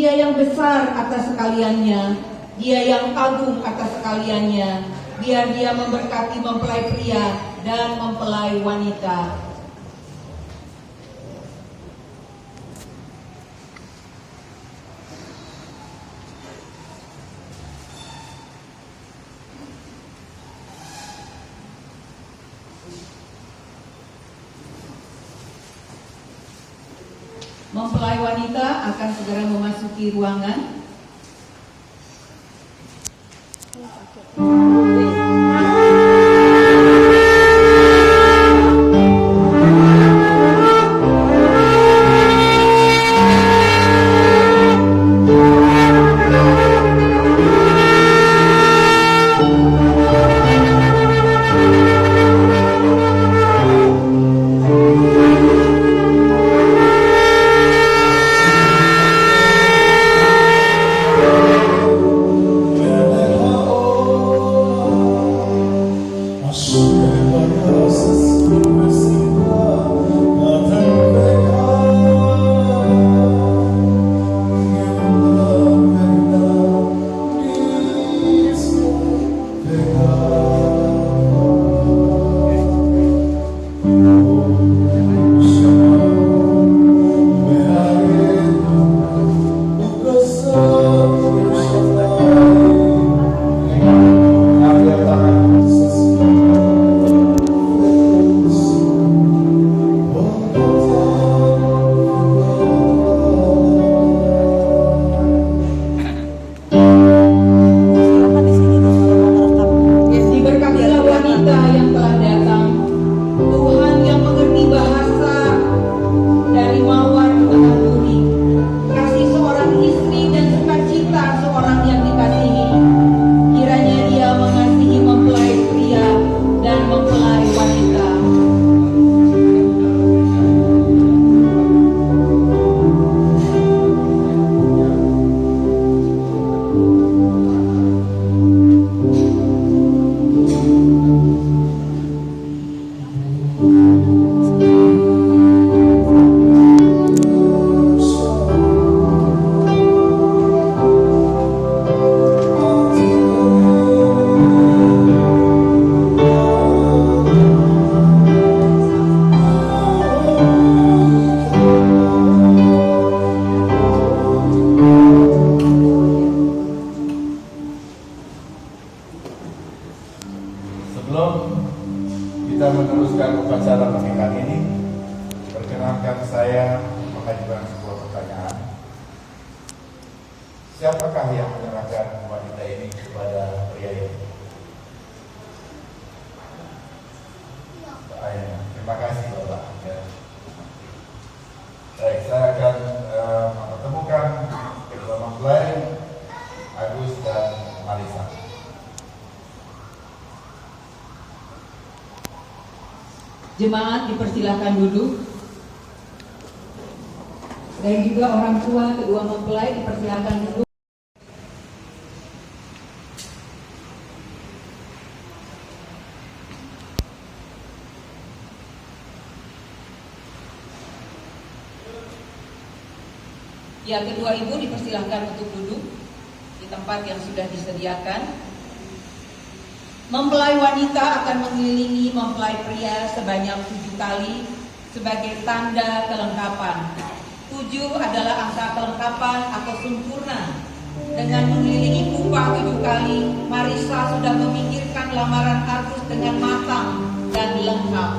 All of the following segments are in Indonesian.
Dia yang besar atas sekaliannya, Dia yang agung atas sekaliannya. Biar Dia memberkati mempelai pria dan mempelai wanita. Mempelai wanita akan segera memasuki ruangan. Sebelum kita meneruskan upacara pernikahan ini, perkenankan saya mengajukan sebuah pertanyaan. Siapakah yang menyerahkan wanita ini kepada pria ini? Terima kasih Bapak. Baik, saya akan mempertemukan kedua mempelai, Agus dan Marisa. Jemaat dipersilakan duduk. Dan juga orang tua kedua mempelai dipersilakan duduk. Ya, kedua ibu dipersilakan untuk duduk di tempat yang sudah disediakan. Mempelai wanita akan mengelilingi mempelai pria sebanyak 7 kali sebagai tanda kelengkapan. 7 adalah angka kelengkapan atau sempurna. Dengan mengelilingi kupang 7 kali, Marisa sudah memikirkan lamaran Agus dengan matang dan lengkap.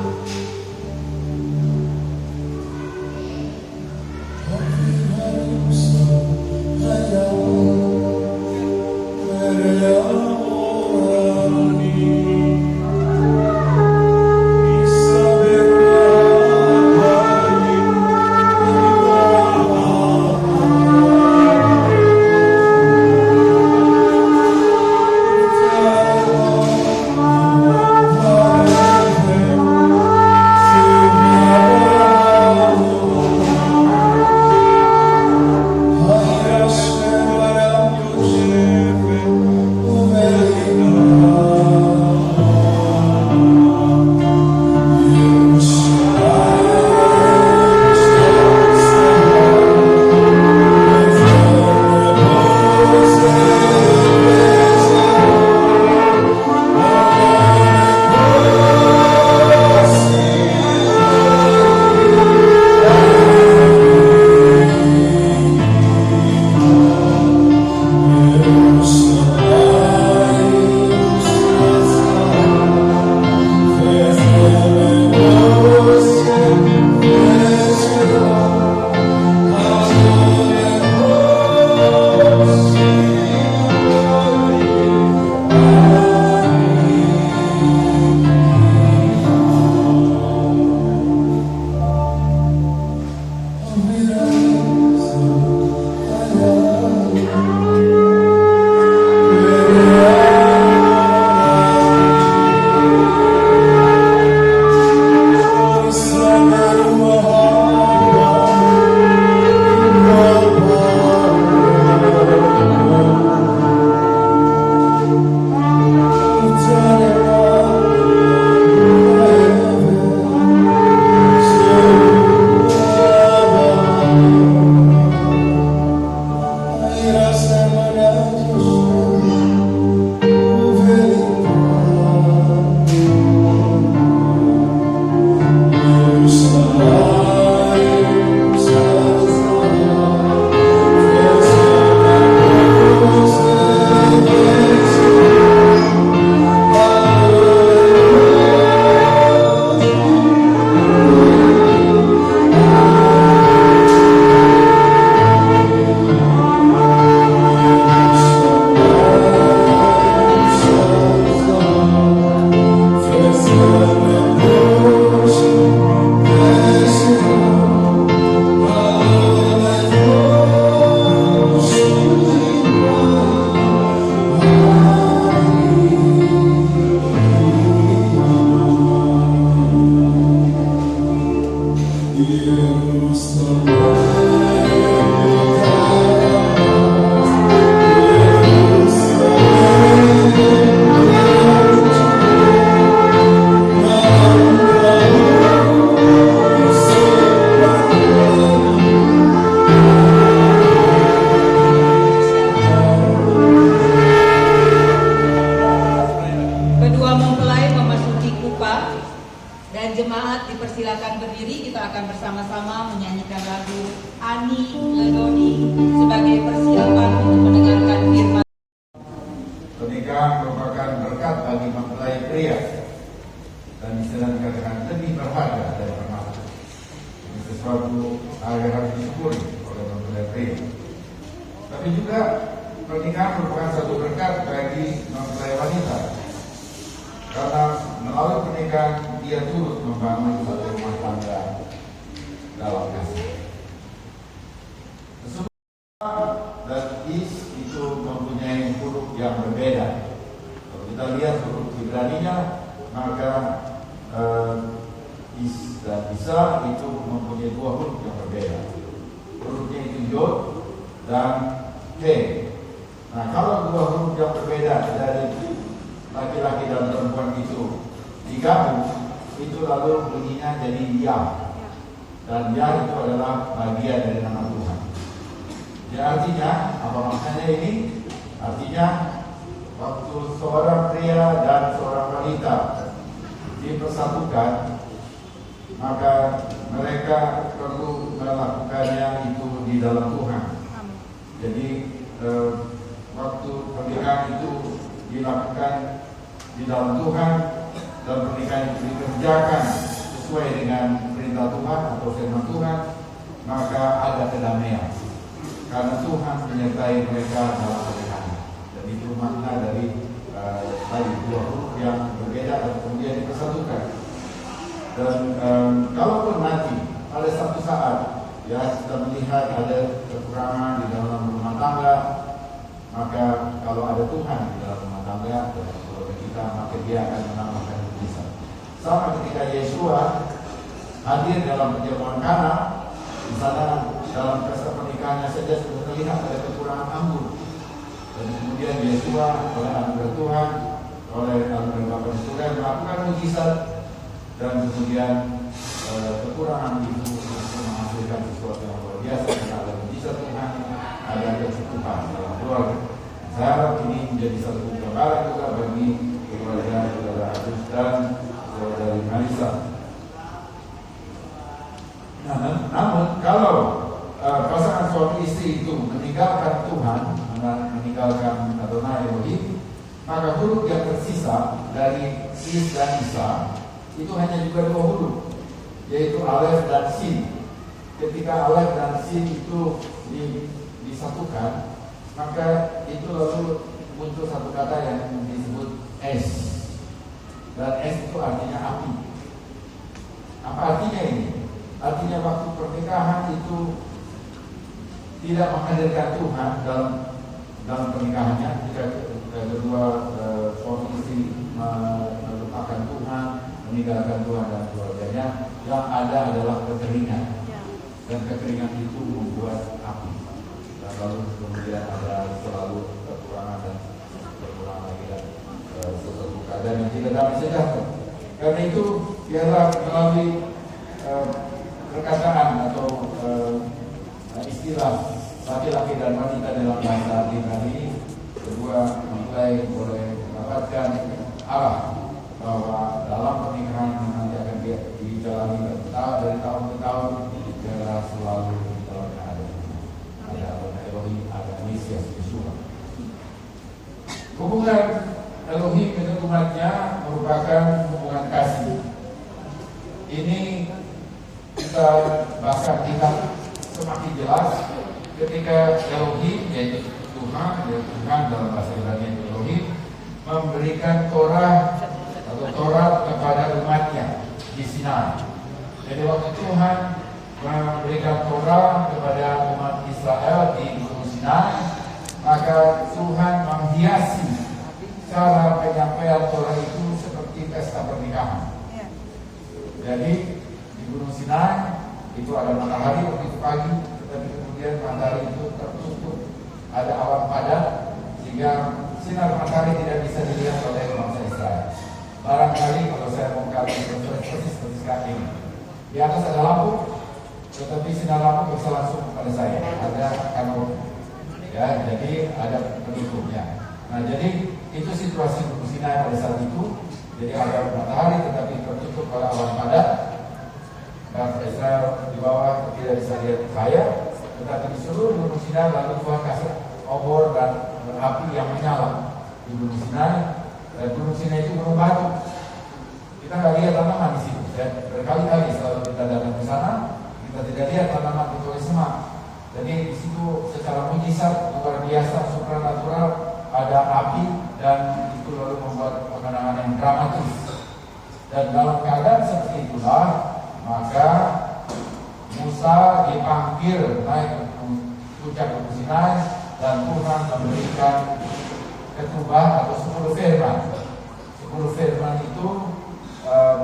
sebagai persiapan untuk mendengarkan firman. Pernikahan merupakan berkat bagi mempelai pria dan istilah dikatakan lebih berharga dari permata. Ini sesuatu hal yang harus disyukuri oleh mempelai pria. Tapi juga pernikahan merupakan satu berkat bagi mempelai wanita, karena melalui pernikahan dia turut membangun satu rumah tangga dalam kasih. Dan is itu mempunyai huruf yang berbeda. Kalau kita lihat huruf Ibraninya, maka is dan isa itu mempunyai dua huruf yang berbeda. Hurufnya itu yod dan he. Nah, kalau dua huruf yang berbeda dari laki-laki dan perempuan itu digabung, itu lalu bunyinya jadi ya. Dan ya itu adalah bagian dari nama Tuhan. Ya, artinya apa maknanya ini? Artinya waktu seorang pria dan seorang wanita dipersatukan, maka mereka perlu melakukannya itu di dalam Tuhan. Jadi waktu pernikahan itu dilakukan di dalam Tuhan dan pernikahan itu dikerjakan sesuai dengan perintah Tuhan atau firman Tuhan, maka ada kedamaian. Karena Tuhan menyertai mereka dalam pernikahan. Dan itu makna dari dua huruf yang berbeda dan kemudian dipersatukan. Dan kalaupun nanti pada satu saat ya kita melihat ada kekurangan di dalam rumah tangga, maka kalau ada Tuhan di dalam rumah tangga dalam keluarga kita, maka dia akan menambahkan mujizat. Sama ketika Yesua hadir dalam perjamuan Kana, di sana dalam pesta pernikahannya saja sudah terlihat ada kekurangan anggur. Dan kemudian Yesua oleh anugerah Tuhan, oleh anugerah Bapa di surga melakukan mujizat, dan kemudian kekurangan itu menghasilkan sesuatu yang luar biasa. Karena ada mujizat Tuhan, ada kecukupan dalam keluarga. Saya harap ini menjadi satu gambaran juga bagi keluarga saudara Agus dan saudara Marisa. Namun kalau pasangan suami istri itu meninggalkan Tuhan, meninggalkan Adonai Elohim, maka huruf yang tersisa dari is dan isa itu hanya juga dua huruf, yaitu alef dan sin. Ketika alef dan sin itu disatukan, maka itu lalu muncul satu kata yang disebut es. Dan es itu artinya api. Apa artinya ini? Artinya waktu pernikahan itu tidak menghadirkan Tuhan dalam pernikahannya, jika kedua suami istri melupakan Tuhan, meninggalkan Tuhan dan keluarganya, yang ada adalah kekeringan. Dan kekeringan itu membuat api. Dan lalu kemudian ada selalu kekurangan dan kekurangan lagi dan sesuatu keadaan yang tidak damai sejahtera. Karena itu biarlah melalui perkataan atau istilah laki-laki dan wanita dalam bahasa Ibrani, kedua mempelai boleh mendapatkan arah bahwa dalam pernikahan yang nanti akan dijalani dari tahun ke tahun, adalah selalu dalam ada Elohim, ada Mesias Yeshua. Hubungan Elohim dengan umatnya merupakan hubungan kasih. Ini kita bahkan kita semakin jelas ketika Elohim, yaitu Tuhan dalam bahasa Ibrani Elohim, memberikan Torah atau Taurat kepada umatnya di Sinai. Jadi waktu Tuhan memberikan Torah kepada umat Israel di Gunung Sinai, maka Tuhan menghiasi cara penyampaian Torah itu seperti pesta pernikahan. Jadi di Gunung Sinai itu ada matahari waktu itu pagi, tetapi kemudian matahari itu tertutup, ada awan padat sehingga sinar matahari tidak bisa dilihat oleh bangsa Israel. Barangkali kalau saya mau kalian persis seperti sekarang ini, di atas ada lampu, tetapi sinar lampu bisa langsung kepada saya, ada kanopi, ya, jadi ada penutupnya. Nah, jadi itu situasi Gunung Sinai pada saat itu. Jadi ada matahari tetapi tertutup oleh awan padat. Bangsa Israel di bawah tidak bisa lihat saya, Tetapi di seluruh Gunung Sinai lalu Tuhan kasih obor dan api yang menyala di Gunung Sinai. Dan Gunung Sinai itu gunung batu. Kita nggak lihat tanaman di situ. Dan berkali-kali selalu kita datang ke sana, kita tidak lihat tanaman kecuali semak. Jadi di situ secara mujizat luar biasa, supranatural, ada api dan itu lalu membuat pemandangan yang dramatis. Dan dalam keadaan seperti itulah maka Musa dipanggil naik ke puncak Gunung Sinai dan Tuhan memberikan ketubah atau 10 firman. 10 firman itu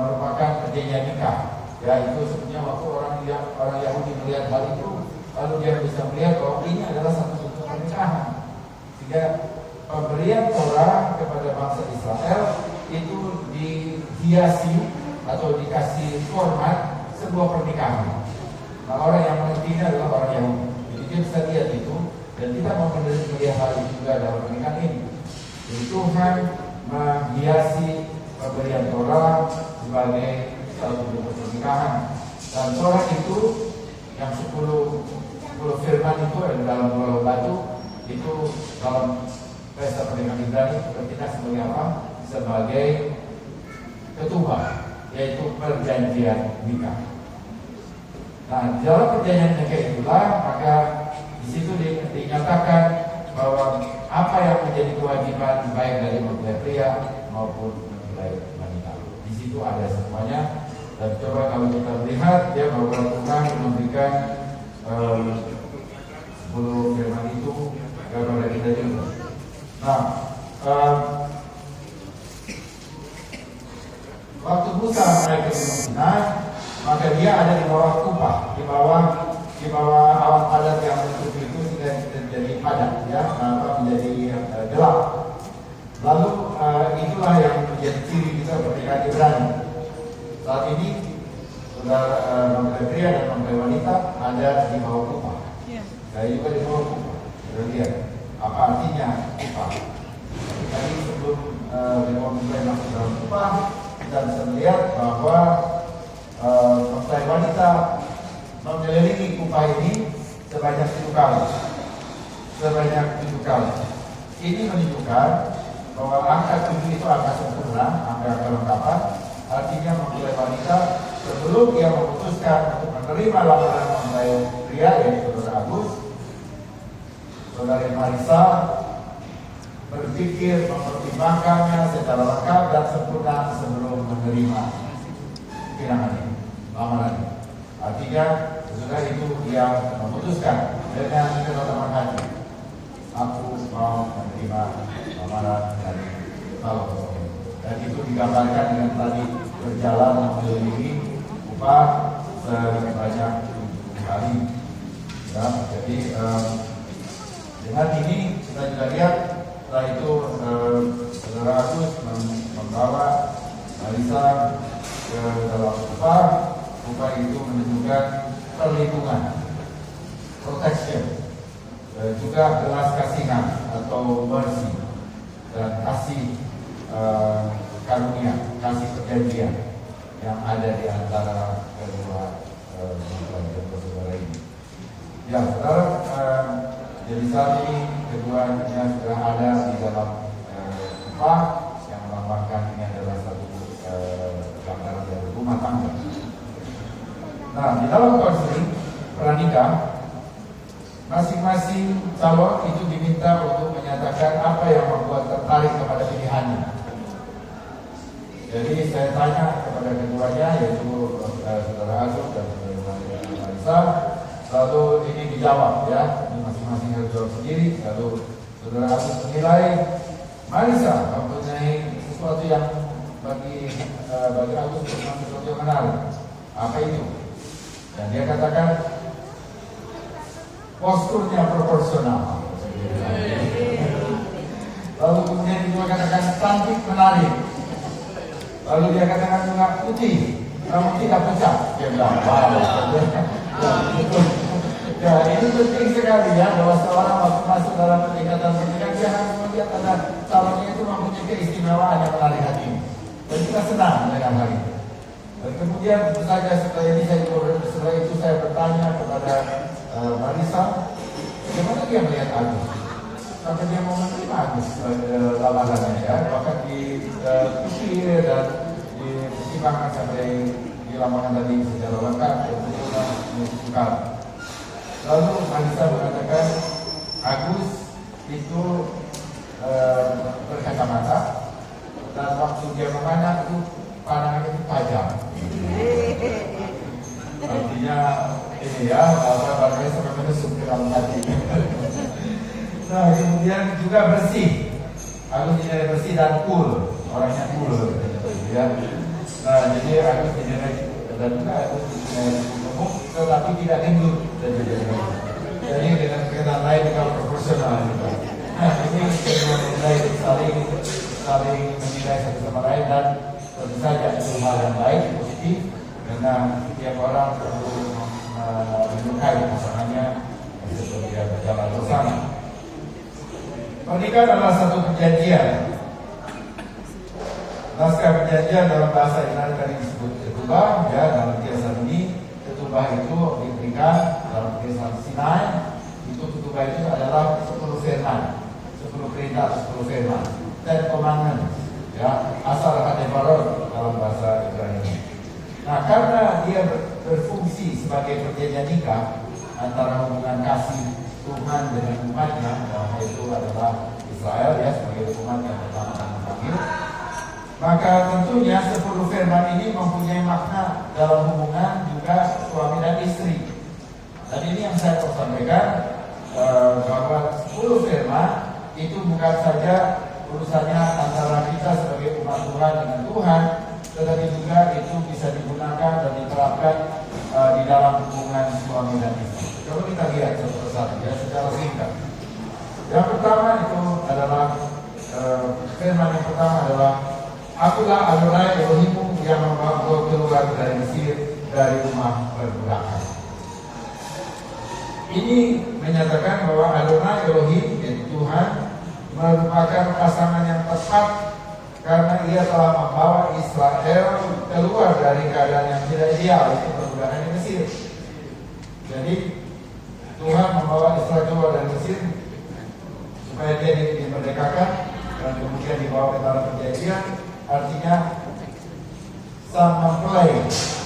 merupakan perjanjian nikah. Ya, itu sebenarnya waktu orang Yahudi melihat hal itu, lalu dia bisa melihat bahwa ini adalah satu bentuk pernikahan. Sehingga pemberian Torah kepada bangsa Israel itu dihiasi atau dikasih format sebuah pernikahan. Nah, orang yang mengertinya adalah orang Yahudi. Jadi dia bisa lihat itu dan kita mau melihat hal itu juga dalam pernikahan ini. Jadi Tuhan menghiasi pemberian Torah sebagai satu bentuk pernikahan. Dan Torah itu yang 10 firman itu ada dalam bola batu itu dalam pesta pernikahan Ibrani berarti sebagai apa? Sebagai ketubah, yaitu perjanjian nikah. Nah, dalam perjanjian nikah itulah maka di situ dinyatakan bahwa apa yang menjadi kewajiban baik dari mempelai pria maupun mempelai wanita. Di situ ada semuanya. Dan coba kalau kita melihat ya bahwa Tuhan memberikan 10 firman itu kepada kita juga. Nah, waktu Musa naik ke Gunung Sinai, maka dia ada di bawah kupah, di bawah awan padat yang menutupi itu sehingga menjadi padat, ya, menjadi gelap. Lalu itulah yang menjadi ciri kita pernikahan Ibrani. Saat ini mempelai pria dan mempelai wanita ada di bawah kupah. Saya juga di bawah kupah. Kita lihat apa artinya kupah. Tadi sebelum mempelai masuk dalam kupah, kita bisa melihat bahwa mempelai wanita mengelilingi kupah ini sebanyak 7 kali. Sebanyak 7 kali. Ini menunjukkan bahwa angka 7 itu angka sempurna, angka kelengkapan. Artinya mempelai wanita sebelum dia memutuskan untuk menerima lamaran mempelai pria yaitu Saudara Agus, Saudari Marisa berpikir mempertimbangkannya secara lengkap dan sempurna sebelum menerima pinangan ini, lamaran ini. Artinya sesudah itu dia memutuskan dengan ketetapan hati, aku mau menerima lamaran dari kalau. Dan itu digambarkan dengan tadi berjalan mengelilingi kupah sebanyak 7 kali. Ya, jadi dengan ini kita juga lihat setelah itu Saudara Agus membawa Marisa ke dalam kupah. Kupah itu menunjukkan perlindungan, protection, juga belas kasihan atau mercy dan kasih karunia, kasih perjanjian yang ada di antara kedua saudara ini. Ya, saudara, jadi saat ini keduanya sudah ada di dalam kupah yang melambangkan ini adalah satu gambaran dari rumah tangga. Nah, di dalam konseling pranikah, masing-masing calon itu diminta untuk menyatakan apa yang membuat tertarik kepada pilihannya. Jadi saya tanya kepada keduanya yaitu Saudara Agus dan Saudara Marisa, lalu ini dijawab ya, ini masing-masing harus jawab sendiri. Lalu Saudara Agus menilai Marisa mempunyai sesuatu yang bagi Agus sesuatu yang menarik. Apa itu? Dan dia katakan posturnya proporsional. Lalu kemudian dia katakan cantik menarik. Lalu dia katakan juga putih, namun tidak pecah. Dia bilang, ya ini penting sekali ya, bahwa seorang waktu masuk dalam pernikahan dia harus melihat ada calonnya itu mempunyai keistimewaan yang menarik hati. Dan kita senang dengan hal itu. Dan kemudian tentu saja setelah itu saya bertanya kepada Marisa, bagaimana dia melihat Agus? Sampai dia mau menerima Agus lamarannya ya, bahkan di TV dan di pertimbangan sampai di lamaran tadi secara lengkap dan menunjukkan. Lalu Marisa mengatakan Agus itu berkacamata dan waktu dia memandang itu pandangan itu tajam. Artinya ini ya, barangnya sampai menusuk ke dalam hati. Nah kemudian juga bersih. Agus dinilai bersih dan cool, orangnya cool ya. Nah jadi Agus dinilai dan juga Agus dinilai gemuk, tetapi tidak gendut. Jadi dengan kenal lain kalau proporsional. Nah ini menilai saling menilai satu sama lain dan tentu saja itu hal yang baik, positif. Karena setiap orang perlu menyukai pasangannya untuk dia berjalan bersama. Pernikahan adalah satu perjanjian. Naskah perjanjian dalam bahasa Yunani tadi disebut ketubah, ya dalam kiasan ini ketubah itu diberikan dalam kiasan Sinai. Itu ketubah itu adalah 10 firman, 10 perintah, 10 firman, 10 commandments, ya asal hadebarot dalam bahasa Ibrani. Nah, karena dia berfungsi sebagai perjanjian nikah antara hubungan kasih Tuhan dengan umatnya, dan itu adalah Israel ya sebagai umat yang pertama dan terakhir, maka tentunya 10 firman ini mempunyai makna dalam hubungan juga suami dan istri. Dan ini yang saya mau sampaikan bahwa 10 firman itu bukan saja urusannya antara kita sebagai umat Tuhan dengan Tuhan, tetapi juga itu bisa digunakan dan diterapkan di dalam hubungan suami dan istri. Coba kita lihat satu persatu ya secara singkat. Yang pertama itu adalah firman yang pertama adalah Akulah Adonai Elohimmu yang membawa engkau keluar dari Mesir, dari rumah perbudakan. Ini menyatakan bahwa Adonai Elohim yaitu Tuhan merupakan pasangan yang tepat karena ia telah membawa Israel keluar dari keadaan yang tidak ideal, itu perbudakan di Mesir. Jadi Tuhan membawa Israel keluar dari Mesir supaya dia dimerdekakan dan kemudian dibawa ke tanah perjanjian. Artinya sang mempelai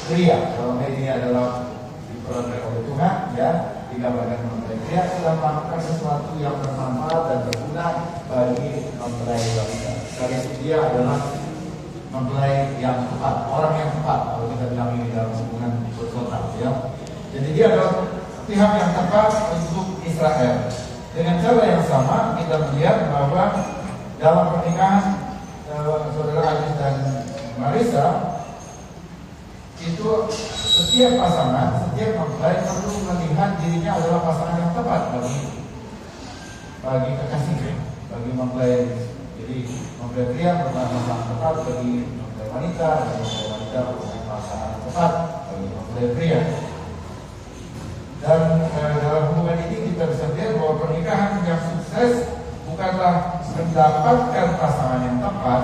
pria, kalau ini adalah diperankan oleh Tuhan, ya digambarkan mempelai pria sedang melakukan sesuatu yang bermanfaat dan berguna bagi mempelai wanita. Karena dia adalah mempelai yang tepat, orang yang tepat kalau kita bilang ini dalam hubungan sosial, ya. Jadi dia adalah pihak yang tepat untuk Israel. Dengan cara yang sama kita melihat bahwa dalam pernikahan saudara Agus dan Marisa itu setiap pasangan, setiap mempelai perlu melihat dirinya adalah pasangan yang tepat bagi kekasihnya, bagi mempelai. Jadi mempelai pria merupakan pasangan tepat bagi mempelai wanita, dan mempelai wanita merupakan pasangan tepat bagi mempelai pria. Dan dalam hubungan ini kita bisa lihat bahwa pernikahan yang sukses bukanlah mendapatkan pasangan yang tepat,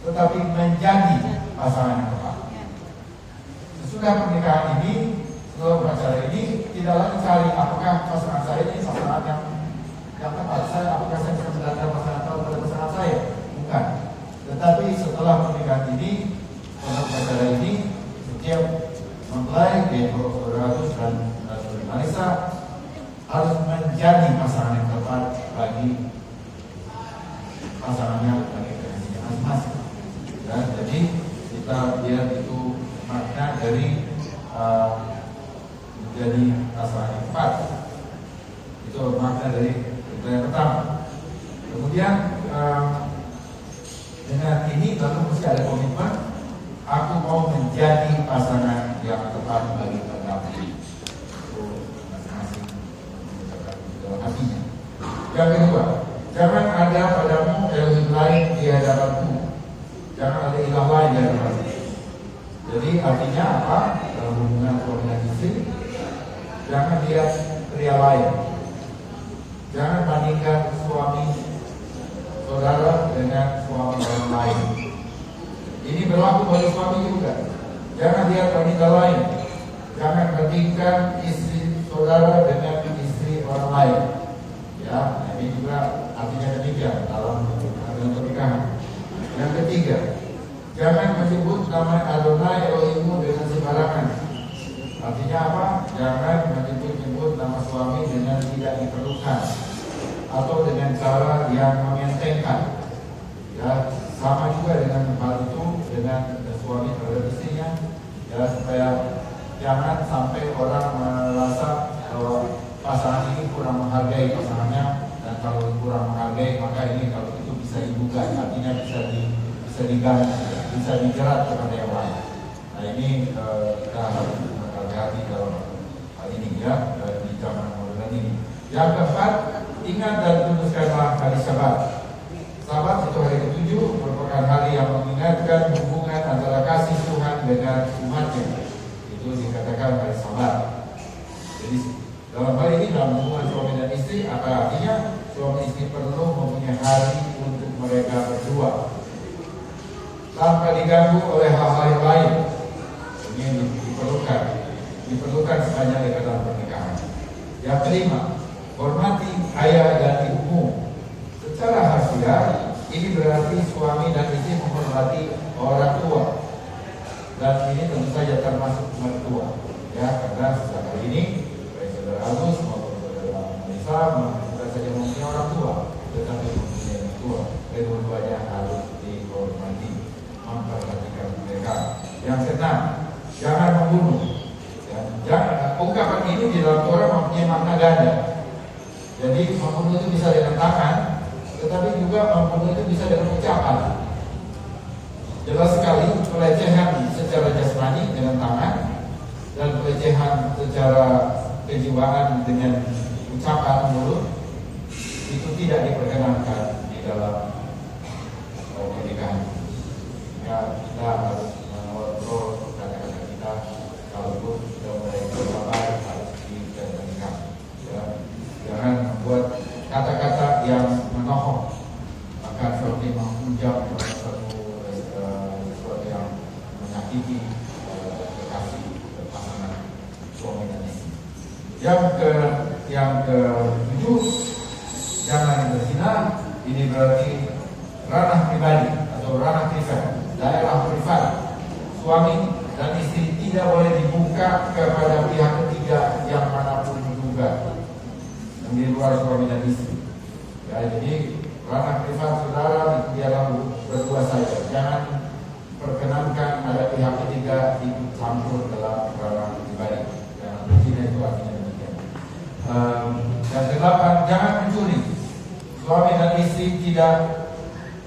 tetapi menjadi pasangan yang tepat. Sesudah pernikahan ini, setelah upacara ini, tidak lagi cari apakah pasangan saya ini pasangan yang tepat. Apakah saya bisa mendapatkan pasangan tepat pada pasangan saya? Bukan. Tetapi setelah pernikahan ini, setelah upacara ini, setiap mempelai yaitu saudara Agus dan saudari Marisa harus menjadi pasangan yang tepat bagi pasangannya, bagi kekasihnya masing-masing. Ya, jadi kita lihat itu makna dari menjadi pasangan yang tepat. Itu makna dari itu yang pertama. Kemudian dengan ini lalu mesti ada komitmen. Aku mau menjadi pasangan yang tepat bagi pendamping. Dalam hatinya. Yang kedua, jangan ada padamu Elohim lain di hadapanku. Jangan ada ilah lain di hadapanku. Jadi artinya apa? Dalam hubungan suami dan istri, jangan lihat pria lain. Jangan bandingkan suami saudara dengan suami orang lain. Ini berlaku bagi suami juga. Jangan lihat wanita lain. Jangan bandingkan istri saudara dengan istri orang lain. Ya, nah ini juga artinya demikian dalam pernikahan. Yang ketiga, jangan menyebut nama Adonai Elohimmu dengan sembarangan. Artinya apa? Jangan menyebut-nyebut nama suami dengan tidak diperlukan atau dengan cara yang mengentengkan. Ya, sama juga dengan hal itu dengan suami terhadap istrinya. Ya, supaya jangan sampai orang merasa bahwa pasangan ini kurang menghargai pasangannya, dan kalau kurang menghargai maka ini kalau itu bisa digugat, artinya bisa diganti, bisa dijerat kepada yang lain. Nah ini kita harus berhati-hati dalam hal ini ya, di zaman modern ini. Yang keempat, ingat dan kuduskanlah hari Sabat. Sabat itu hari ke-7 merupakan hari yang mengingatkan hubungan antara kasih Tuhan dengan umatnya. Itu dikatakan hari Sabat. Jadi dalam hal ini, dalam hubungan suami dan istri, apa artinya? Suami istri perlu mempunyai hari untuk mereka berdua tanpa diganggu oleh hal-hal yang lain. Ini diperlukan sepanjang ikatan pernikahan. Yang kelima, hormati ayah dan ibumu. Secara harfiah, ini berarti suami dan istri menghormati orang tua, dan ini tentu saja termasuk mertua. Ya, karena setelah ini saudara Agus maupun saudara Melissa bukan saja mempunyai orang tua, tetapi mempunyai mertua. Kedua-duanya harus dihormati, memperhatikan mereka. Yang keenam, jangan membunuh. Ungkapan ini di dalam Torah mempunyai makna ganda. Jadi membunuh itu bisa dengan tangan, tetapi juga membunuh itu bisa dengan ucapan. Jelas sekali pelecehan secara jasmani dengan tangan dan pelecehan secara kejiwaan dengan ucapan mulut itu tidak diperkenankan di dalam pernikahan. Ya, kita harus mengontrol kata-kata kita. Kalaupun sudah mulai berbagai harus diperhatikan. Ya, jangan membuat kata-kata yang menohok, maka seperti menghujam sesuatu yang menyakiti kekasih pasangan suami dan istri. Yang ke-7, jangan berzina. Ini berarti ranah pribadi atau ranah privat, daerah privat. Suami dan istri tidak boleh dibuka kepada pihak ketiga yang manapun juga, yang di luar suami dan istri. Ya, jadi ranah privat saudara itu biarlah berdua saja. Jangan perkenankan ada pihak ketiga ikut campur dalam ranah pribadi. Jangan berzina, itu artinya demikian. Yang ke-8, jangan mencuri. Suami dan istri tidak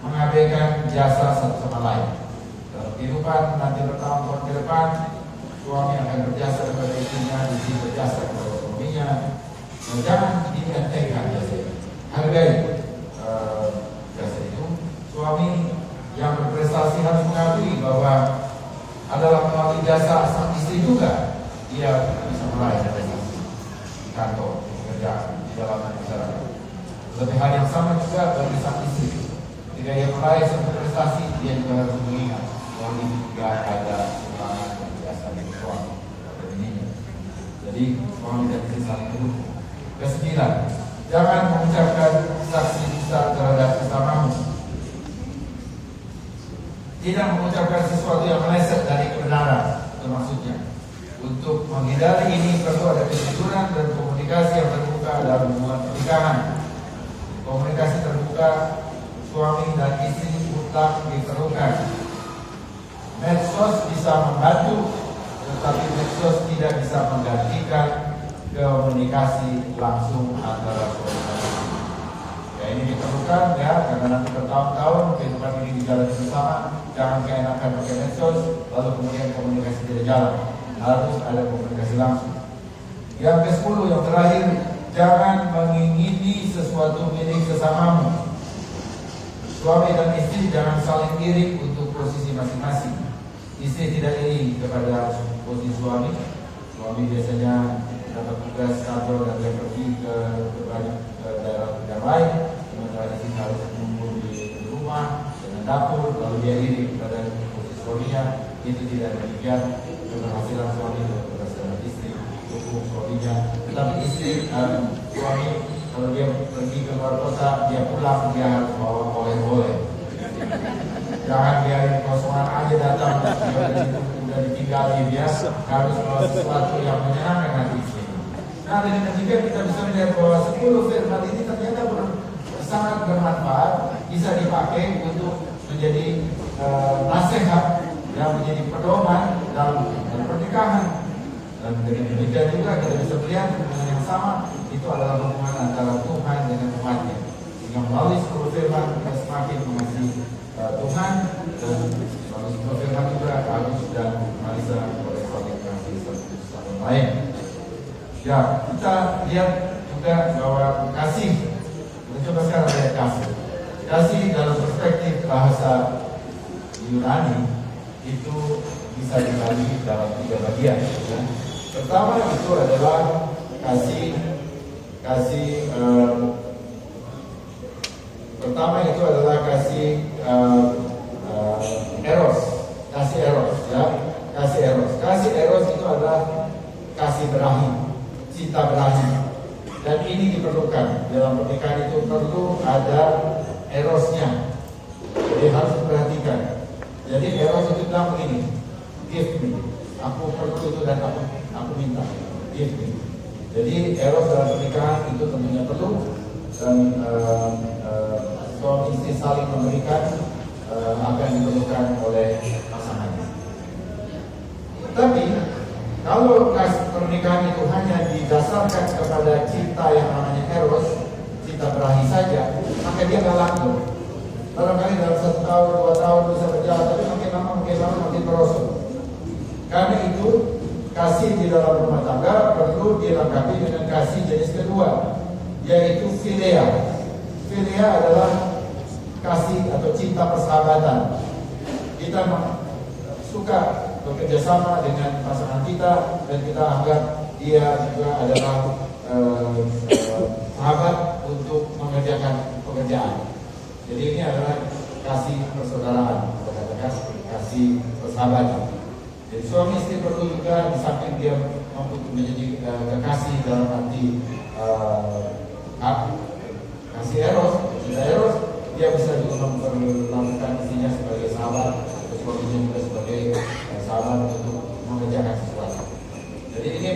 mengabaikan jasa satu sama lain. Dalam kehidupan nanti bertahun-tahun ke depan, suami akan berjasa kepada istrinya, istri berjasa kepada suaminya. Jangan dientengkan jasa itu. Hargai jasa itu. Suami yang berprestasi harus mengakui bahwa adalah melalui jasa sang istri juga dia bisa meraih prestasi di kantor, di pekerjaan, di dalam masyarakat. Lebih hal yang sama juga bagi sang istri. Ketika ia meraih suatu prestasi, dia juga harus mengingat bahwa ini juga ada kekurangan dan jasa dari suami atau bininya. Jadi suami dan istri saling mendukung. ke-9, jangan mengucapkan saksi dusta terhadap sesamamu. Tidak mengucapkan sesuatu yang meleset dari kebenaran, itu maksudnya. Untuk menghindari ini perlu ada kejujuran dan komunikasi yang terbuka dalam hubungan pernikahan. Komunikasi terbuka suami dan istri mutlak diperlukan. Medsos bisa membantu, tetapi medsos tidak bisa menggantikan komunikasi langsung antara suami dan istri. Ya, ini diperlukan ya, karena nanti bertahun-tahun kehidupan ini dijalani bersama. Jangan keenakan pakai medsos, lalu kemudian komunikasi tidak jalan. Harus ada komunikasi langsung. Yang ke-10, yang terakhir, jangan mengingini sesuatu milik sesamamu. Suami dan istri jangan saling iri untuk posisi masing-masing. Istri tidak iri kepada posisi suami. Suami biasanya dapat tugas kantor dan dia pergi ke daerah yang lain, sementara istri harus menunggu di rumah dengan dapur, lalu dia iri kepada posisi suaminya. Itu tidak demikian. Keberhasilan suami dan keberhasilan istri, dukung suaminya. Tetapi kalau dia pergi ke luar kota, dia pulang dia harus bawa oleh-oleh. Jangan biarin kosongan aja datang, dia udah ditinggalin, dia harus bawa sesuatu yang menyenangkan hati kita. Nah, dengan demikian kita bisa melihat bahwa 10 firman ini ternyata sangat bermanfaat, bisa dipakai untuk menjadi nasihat yang menjadi pedoman dalam pernikahan. Dan dengan demikian juga kita bisa melihat hubungan yang sama itu adalah hubungan antara Tuhan dengan umatnya. Sehingga melalui 10 firman kita semakin mengasihi Tuhan, dan melalui 10 firman juga Agus dan Marisa boleh saling kasih satu sama lain. Ya, kita lihat juga bahwa kasih, kita coba sekarang lihat kasih. Kasih dalam perspektif bahasa Yunani itu bisa dibagi dalam 3 bagian. Ya. Pertama itu adalah eros, kasih eros, ya, kasih eros. Kasih eros itu adalah kasih berahi, cinta berahi, dan ini diperlukan dalam pernikahan. Itu perlu ada erosnya, jadi harus diperhatikan. Jadi eros itu bilang begini, give me, aku perlu itu dan aku minta, give me. Jadi eros dalam pernikahan itu tentunya perlu, dan suami istri saling memberikan apa yang diperlukan oleh pasangannya. Tapi kalau pernikahan itu hanya didasarkan kepada cinta yang namanya eros, cinta berahi saja, maka dia nggak langgeng. Barangkali dalam 1 tahun, 2 tahun bisa berjalan, tapi makin lama makin merosot. Karena itu kasih di dalam rumah tangga perlu dilengkapi dengan kasih jenis kedua, yaitu philia. Philia adalah kasih atau cinta persahabatan. Kita suka bekerja sama dengan pasangan kita, dan kita anggap dia juga adalah sahabat untuk mengerjakan pekerjaan. Jadi ini adalah kasih persaudaraan, kita katakan kasih persahabatan. Jadi suami istri perlu juga, di samping dia mampu menjadi kekasih dalam arti kasih eros, cinta eros, dia bisa juga memperlakukan istrinya sebagai sahabat, atau suaminya juga sebagai sahabat untuk mengerjakan sesuatu. Jadi ini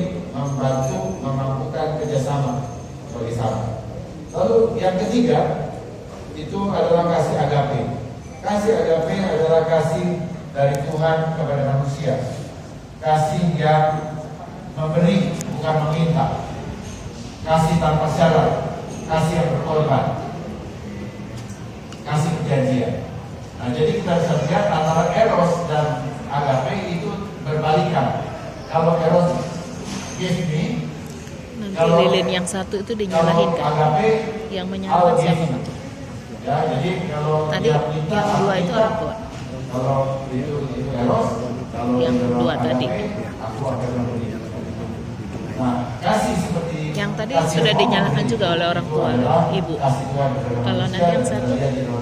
memampukan kerjasama sebagai sahabat. Lalu yang ketiga itu adalah kasih agape. Kasih agape adalah kasih dari Tuhan kepada manusia. Kasih yang memberi, bukan meminta. Kasih tanpa syarat, kasih yang berkorban, kasih perjanjian. Nah, jadi kita bisa lihat antara eros dan agape itu berbalikan. Kalau eros give me, nanti lilin yang satu itu dinyalahin kan? Agape, yang menyalakan siapa? Ya, jadi kalau tadi yang dua itu orang tua. Kalau itu eros, kalau yang dua tadi. Aku akan memberi. Nah, kasih seperti yang tadi sudah dinyalakan juga oleh orang tua, ibu. Kalau nanti yang satu.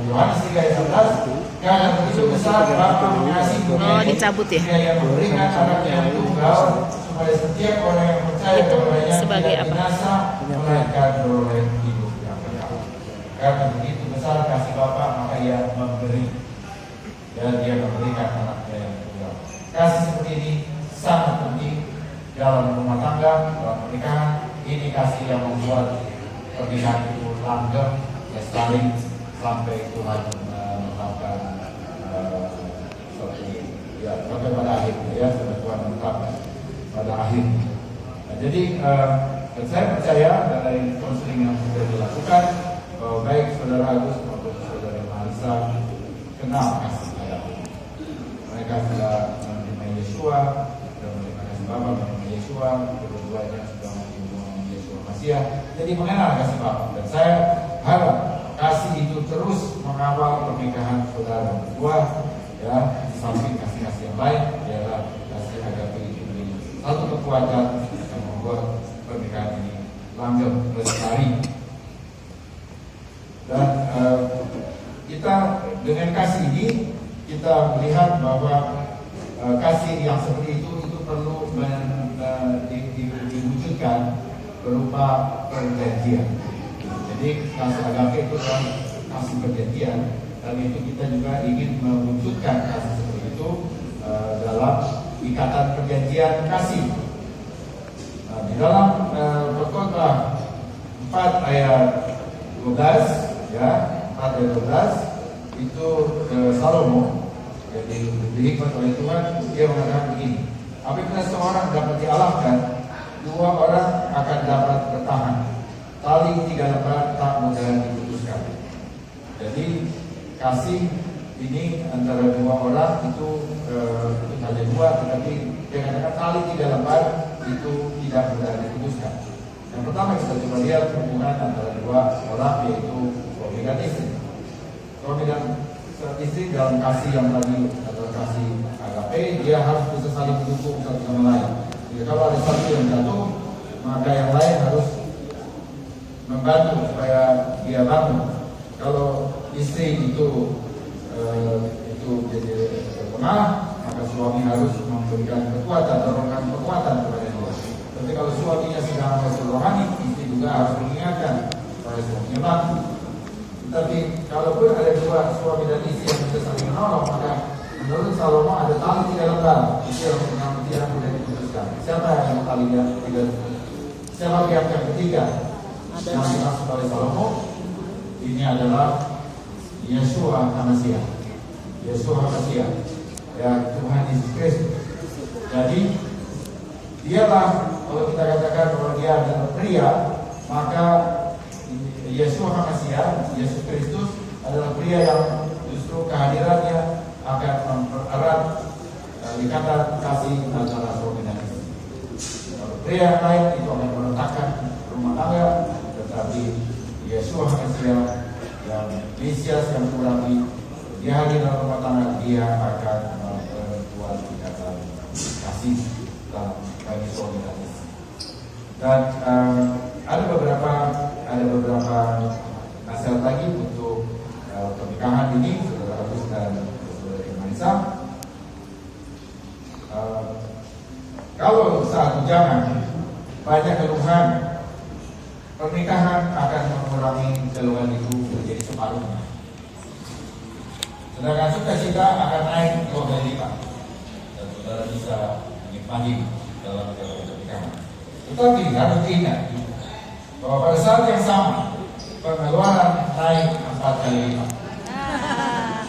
Yohanes 3:11, karena begitu besar Bapa mengasihi dunia. Oh, dicabut ya? Yang memberikan anaknya yang tunggal, supaya setiap orang yang percaya itu kepadanya sebagai tidak apa? binasa, melainkan beroleh hidup yang kekal. Karena begitu besar kasih Bapa, maka Ia memberi, dan Dia memberikan anaknya yang tunggal. Kasih seperti ini sangat penting dalam rumah tangga, dalam pernikahan. Ini kasih yang membuat pernikahan itu langgeng, lestari sampai Tuhan menetapkan sampai pada akhir, ya, sampai Tuhan menetapkan pada akhir. Nah, jadi saya percaya dari konseling yang sudah dilakukan, baik saudara Agus maupun saudara Marisa kenal kasih agape. Mereka sudah menerima Yesua, sudah menerima kasih Bapa, menerima Yesua, kedua-duanya sudah menerima Yesua Masiah. Jadi mengenal kasih Bapa, dan saya harap kasih itu terus mengawal pernikahan saudara berdua, ya, di samping kasih-kasih yang lain, ialah kasih agape itu menjadi satu kekuatan yang membuat pernikahan ini langgeng, lestari. Dan kita dengan kasih ini kita melihat bahwa kasih yang seperti itu perlu diwujudkan berupa perjanjian. Jadi kasih agape itu adalah kasih perjanjian, dan itu kita juga ingin mewujudkan kasih seperti itu dalam ikatan perjanjian kasih. Di dalam Perkhotbah 4 ayat 12, ya, 4 ayat 12 itu Salomo, jadi dihikmat oleh Tuhan, dia mengatakan begini: apabila seorang dapat dialahkan, 2 orang akan dapat bertahan. Tali 3 lembar tak mudah diputuskan. Jadi kasih ini antara 2 orang itu hanya 2, tetapi dia katakan tali 3 lembar itu tidak mudah diputuskan. Yang pertama kita coba lihat hubungan antara 2 orang, yaitu suami dan istri. Suami dan istri dalam kasih yang tadi atau kasih agape, dia harus bisa saling mendukung satu sama lain. Jadi kalau ada satu yang jatuh, maka yang lain harus membantu supaya dia bangun. Kalau istri itu jadi lemah, maka suami harus memberikan kekuatan, dorongan kekuatan kepada dia. Tapi kalau suaminya sedang rohani, istri juga harus mengingatkan supaya suaminya bangun. Tapi kalaupun ada 2 suami dan istri yang bisa saling menolong, maka menurut Salomo ada tali 3 lembar. Itu yang tidak mudah diputuskan. Siapa yang talinya 3 lembar? Siapa pihak yang ketiga yang dimaksud oleh Salomo? Ini adalah Yeshua HaMashiach. Yeshua HaMashiach, ya, Tuhan Yesus Kristus. Jadi dialah, kalau kita katakan bahwa dia adalah pria, maka Yeshua HaMashiach, Yesus Kristus adalah pria yang justru kehadirannya akan mempererat ikatan kasih antara suami dan istri. Kalau pria yang lain itu akan meretakkan rumah tangga, tetapi Yeshua HaMashiach yang Mesias yang turabi, dia hadir dalam rumah tangga, dia akan memperkuat ikatan kasih bagi suami dan istri. Dan ada beberapa nasihat lagi untuk pernikahan ini, saudara Agus dan saudara Irmanisa. Kalau saat ujangan banyak keluhan, pernikahan akan mengurangi keluhan itu menjadi separuhnya. Sedangkan sukacita akan naik 2 kali lipat, dan saudara bisa menikmati dalam pernikahan. Tetapi harus diingat bahwa pada saat yang sama pengeluaran naik 4 kali lipat.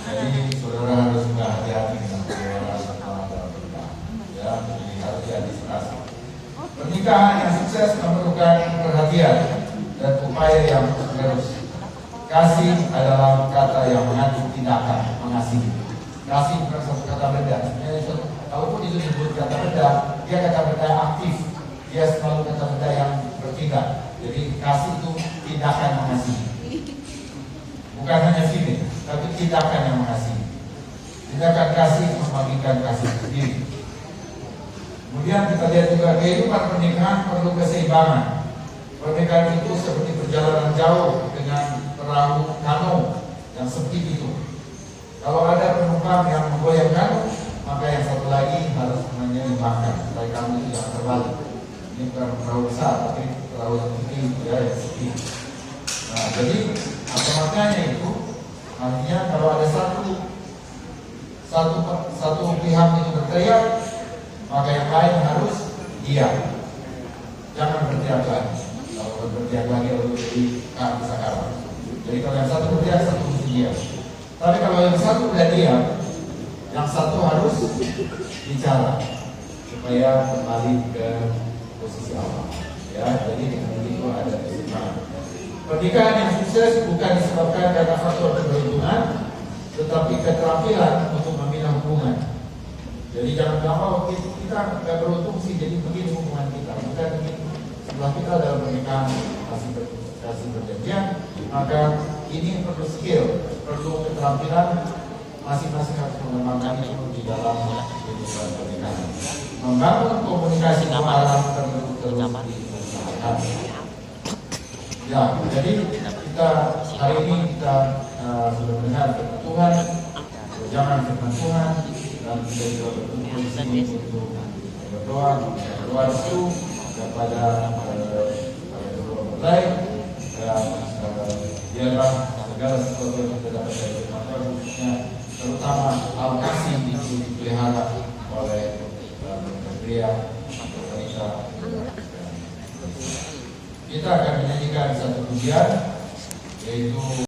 Jadi saudara harus juga hati-hati dengan pengeluaran setelah dalam pernikahan. Ya, jadi harus diantisipasi. Pernikahan yang sukses memerlukan perhatian dan upaya yang terus. Kasih adalah kata yang mengandung tindakan mengasihi. Kasih bukan satu kata benda. Kalaupun itu disebut kata benda, dia kata benda yang aktif. Dia selalu kata benda yang bertindak. Jadi kasih itu tindakan mengasihi. Bukan hanya feeling, tapi tindakan yang mengasihi. Tindakan kasih membagikan kasih sendiri. Kemudian kita lihat juga kehidupan pernikahan perlu keseimbangan. Pernikahan itu seperti perjalanan jauh dengan perahu kano yang sempit itu. Kalau ada penumpang yang menggoyang kano, maka yang satu lagi harus menyeimbangkan supaya kano itu jangan terbalik. Ini bukan perahu besar, tapi perahu yang kecil, ya, yang sempit. Nah, jadi apa maknanya itu? Artinya kalau ada satu pihak itu berteriak, maka yang lain harus diam. Jangan berteriak lagi. Kalau berteriak lagi lalu bisa kalah. Jadi kalau yang satu berteriak, satu mesti diam. Tapi kalau yang satu udah diam, yang satu harus bicara supaya kembali ke posisi awal. Ya, jadi dengan itu ada keseimbangan. Pernikahan yang sukses bukan disebabkan karena faktor keberuntungan, tetapi keterampilan untuk membina hubungan. Jadi jangan bilang, oh kita nggak beruntung sih, jadi begini hubungan kita. Bukan begitu. Setelah kita dalam pernikahan kasih perjanjian, maka ini perlu skill, perlu keterampilan, masing-masing harus mengembangkan itu di dalam kehidupan pernikahan. Membangun komunikasi keamanan terus diusahakan. Ya, jadi kita hari ini kita sudah mendengar firman Tuhan, jangan firman Tuhan, dan kita juga berkumpul di sini untuk berdoa restu kepada kedua mempelai dan biarlah segala sesuatu yang kita dapat dari firman Tuhan, khususnya terutama hal kasih itu dipelihara oleh pria, wanita. Kita akan menyanyikan satu pujian, yaitu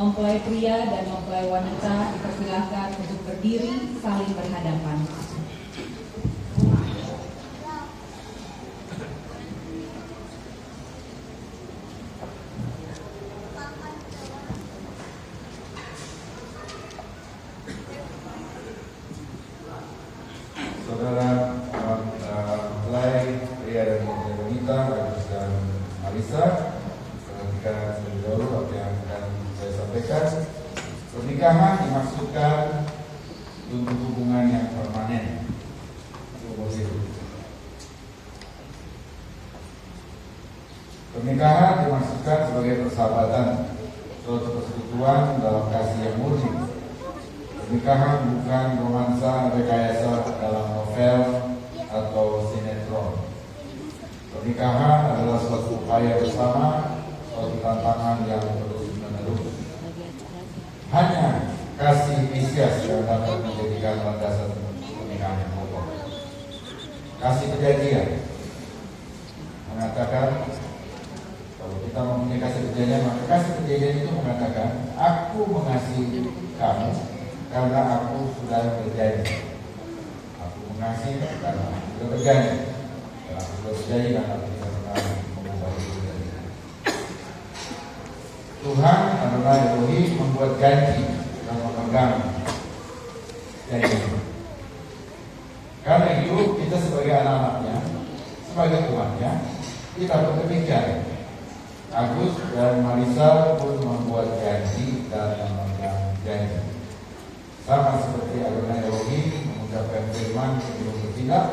Mempelai pria dan mempelai wanita dipersilahkan untuk berdiri saling berhadapan. Saudara mempelai pria dan mempelai wanita, Agus dan Alisa, perhatikan terlebih dahulu apa yang akan saya sampaikan. Pernikahan dimaksudkan untuk hubungan yang permanen, umur hidup. Pernikahan dimaksudkan sebagai persahabatan, suatu persekutuan dalam kasih yang murni. Pernikahan bukan romansa rekayasa dalam novel atau sinetron. Pernikahan adalah suatu upaya bersama, suatu tantangan yang terus-menerus. Hanya kasih Mesias yang dapat menjadikan landasan pernikahan yang kokoh. Kasih perjanjian mengatakan, kalau kita mempunyai kasih perjanjian, maka kasih perjanjian itu mengatakan, aku mengasihi kamu karena aku sudah berjanji. Aku mengasihi karena aku sudah berjanji. Karena aku sudah berjanji karena aku tidak pernah mengubah itu dari Tuhan adalah Elohim membuat janji dan memegang janji. Karena itu kita sebagai anak-anaknya, sebagai umatnya, kita pun demikian. Agus dan Marisa pun membuat janji dan memegang janji. Sama seperti Adonai Elohim mengucapkan firman sebelum bertindak,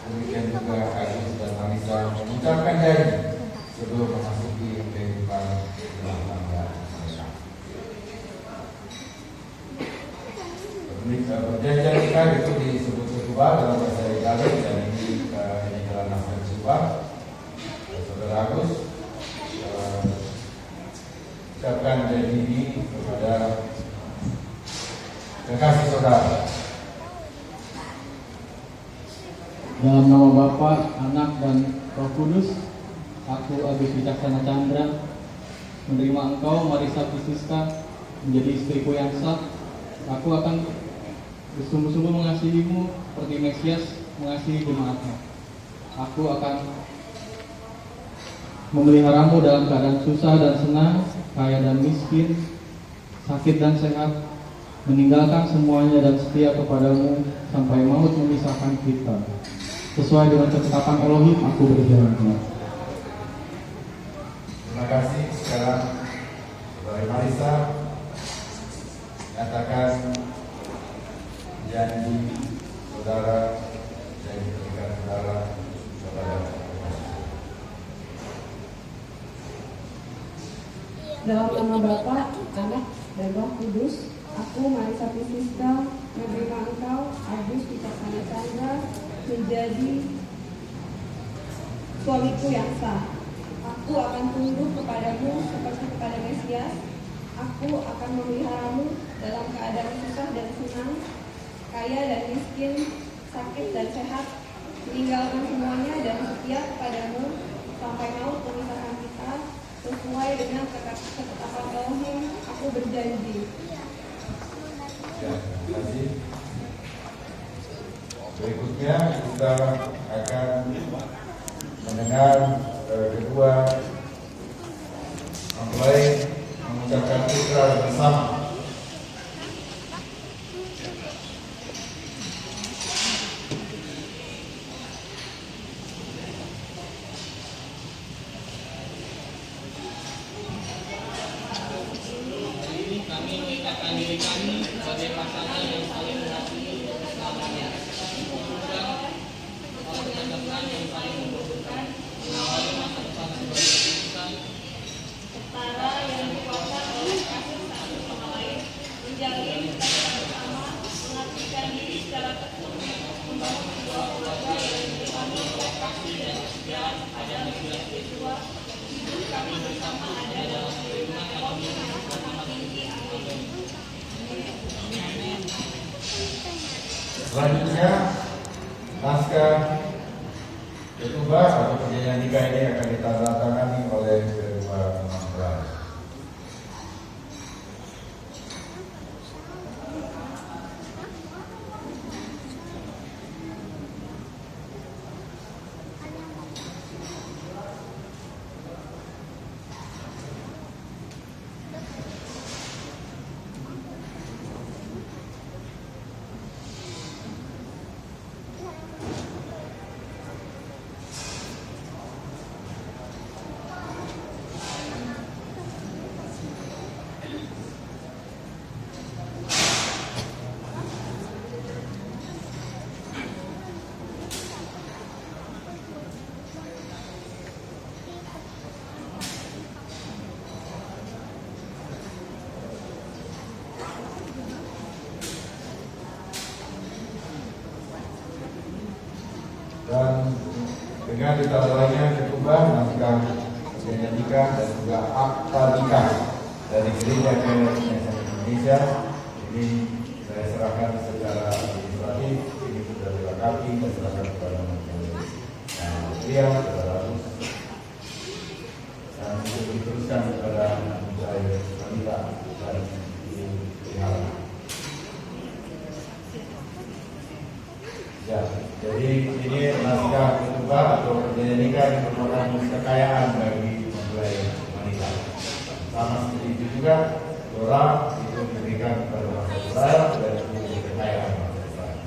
demikian juga Agus dan Marisa mengucapkan janji sebelum memasuki kehidupan rumah tangga mereka. Perjanjian nikah itu disebut ketubah dalam bahasa Italia, dan ini adalah nafas ketubah. Saudara Agus ucapkan janji ini kepada kekasih saudara. Dalam nama Bapa, Anak, dan Roh Kudus, aku Agus Wicaksana Chandra menerima engkau, Marisa Prisiska, menjadi istriku yang sah. Aku akan bersungguh-sungguh mengasihimu seperti Mesias mengasihi jemaatnya. Aku akan memeliharamu dalam keadaan susah dan senang, kaya dan miskin, sakit dan sehat, meninggalkan semuanya dan setia kepadamu sampai maut memisahkan kita. Sesuai dengan ketetapan Elohim, aku berjanji. Terima kasih. Sekarang Saudara Marisa nyatakan janji saudara, janji pernikahan saudara kepada dalam nama Bapa, Anak, dan Roh Kudus, aku Marisa Prisiska menerima engkau, Agus Wicaksana Chandra, menjadi suamiku yang sah. Aku akan tunduk kepadamu seperti kepada Mesias. Aku akan memeliharamu dalam keadaan susah dan senang, kaya dan miskin, sakit dan sehat, meninggalkan semuanya dan setia kepadamu sampai maut memisahkan kita. Sesuai dengan ketetapan Elohim, aku berjanji. Ya, terima kasih. Berikutnya kita akan mendengar kedua mempelai mengucapkan ikrar bersama. Kami mengikrarkan diri kami sebagai pasangan yang saling mengasihi selamanya. Menegakkan yang saling membutuhkan, mengawali masa depan sebagai bangsa, Setara yang dikuatkan oleh kasih satu sama lain, menjalin kesatuan bersama, mengabdikan diri secara tekun, membangun sebuah keluarga yang dipenuhi oleh kasih dan kesetiaan pada Mesias Yesua. Hidup kami bersama ada dalam firman Elohim yang sangat tinggi. Amin. Selanjutnya naskah ketubah atau perjanjian nikah ini akan ditandatangani oleh kedua mempelai. Dan dengan ditandainya ketubah naskah perjanjian nikah dan juga akta nikah dari Gereja Kristen Indonesia ini saya serahkan secara administratif. Ini sudah dilengkapi dan serahkan kepada Menteri Pria, saudara Agus, dan itu diteruskan kepada saya wanita dan ini diharapkan. Ya, jadi ini naskah ketubah atau perjanjian nikah yang merupakan kekayaan bagi mempelai wanita. Sama seperti itu juga, doa itu diberikan kepada bangsa Israel dan itu kekayaan bangsa Israel.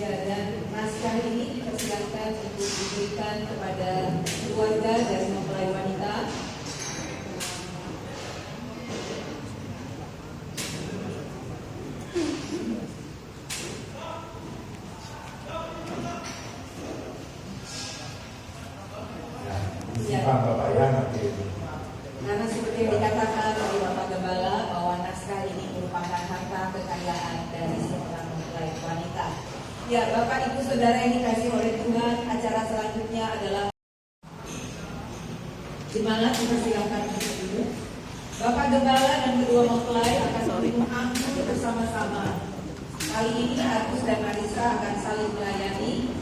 Ya, dan naskah ini dipersilakan untuk diberikan kepada keluarga dari mempelai wanita. Simpan Bapak ya nanti. Karena seperti yang dikatakan oleh Bapak Gembala bahwa naskah ini merupakan harta kekayaan dari seorang mempelai wanita. Ya, Bapak Ibu Saudara yang dikasihi oleh Tuhan, acara selanjutnya adalah jemaat dipersilakan untuk duduk. Bapak Gembala dan kedua mempelai akan angkut bersama-sama. Kali ini Agus dan Marisa akan saling melayani.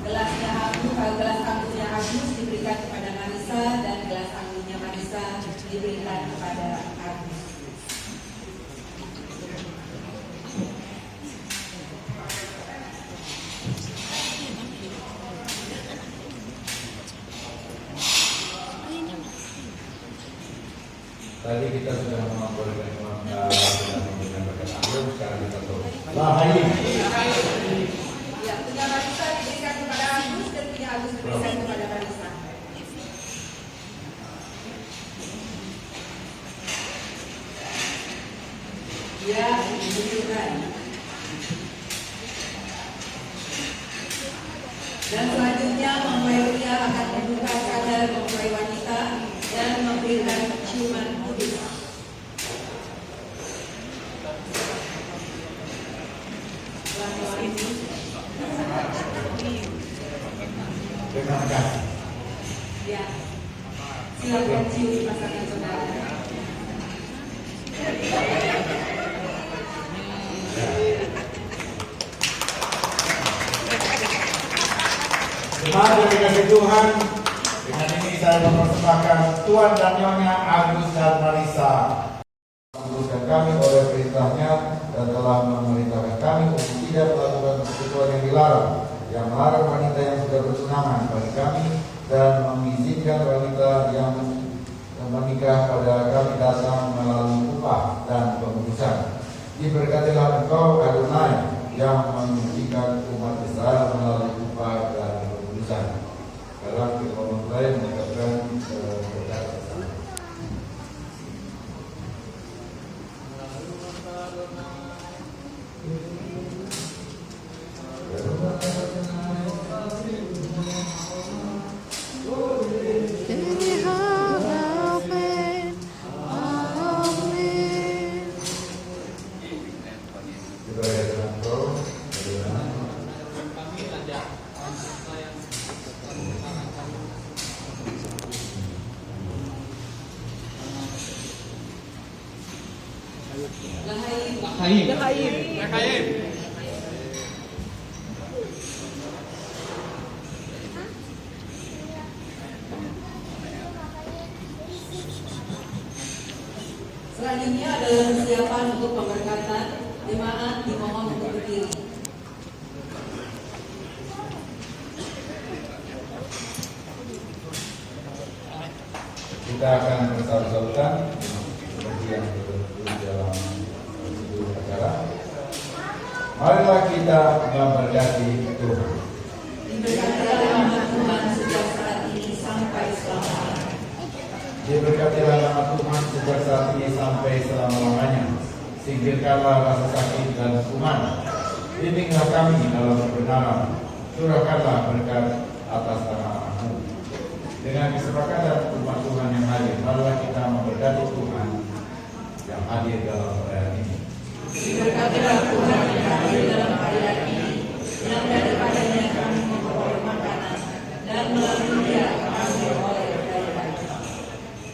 Gelas anggunnya Agus diberikan kepada Marisa dan gelas anggunnya Marisa diberikan kepada Agus. Tadi kita sudah melaporkan sudah memberikan berkat anggun, sekarang kita tahu. Lahai. Ya, punya Marisa diberikan kepada Agus dan punya Agus diberikan kepada Marisa. Ya, diberikan. Dan selanjutnya mempelai pria akan membuka cadar mempelai wanita dan memberikan ciuman kudus. Terima kasih. Ya, silakan cium pasangan saudara. Jemaat yang dikasihi Tuhan, dengan ini saya mempersembahkan Tuan dan Nyonya Agus dan Marisa meneruskan kami oleh perintahnya dan telah memerintahkan kami untuk tidak melakukan persekutuan yang dilarang, yang melarang wanita yang sudah bertunangan bagi kami dan mengizinkan wanita yang menikah pada kami datang melalui upah dan pengurusan. Diberkatilah Engkau Adonai yang mengujikan umat Israel melalui upah dan pengurusan. Sekarang kita mulai mengucapkan berkat bersama. Selanjutnya adalah persiapan untuk pemberkatan. Jemaat dimohon untuk berdiri. Kita akan bersama-sama seperti yang tertentu dalam prosedur acara. Marilah kita memberkati Tuhan. Diberkatilah nama Tuhan sejak saat ini sampai selama-lamanya. Diberkatilah nama Tuhan sejak saat ini sampai selama-lamanya. Singkirkanlah rasa sakit dan hukuman. Bimbinglah kami dalam kebenaran. Curahkanlah berkat atas tanah-Mu. Dengan kesepakatan umat Tuhan yang hadir, marilah kita memberkati Tuhan yang hadir dalam perayaan ini. Diberkatilah Tuhan yang hadir dalam perayaan ini, yang daripadanya kami memperoleh makanan, dan melalui Dia kami memperoleh kebaikan.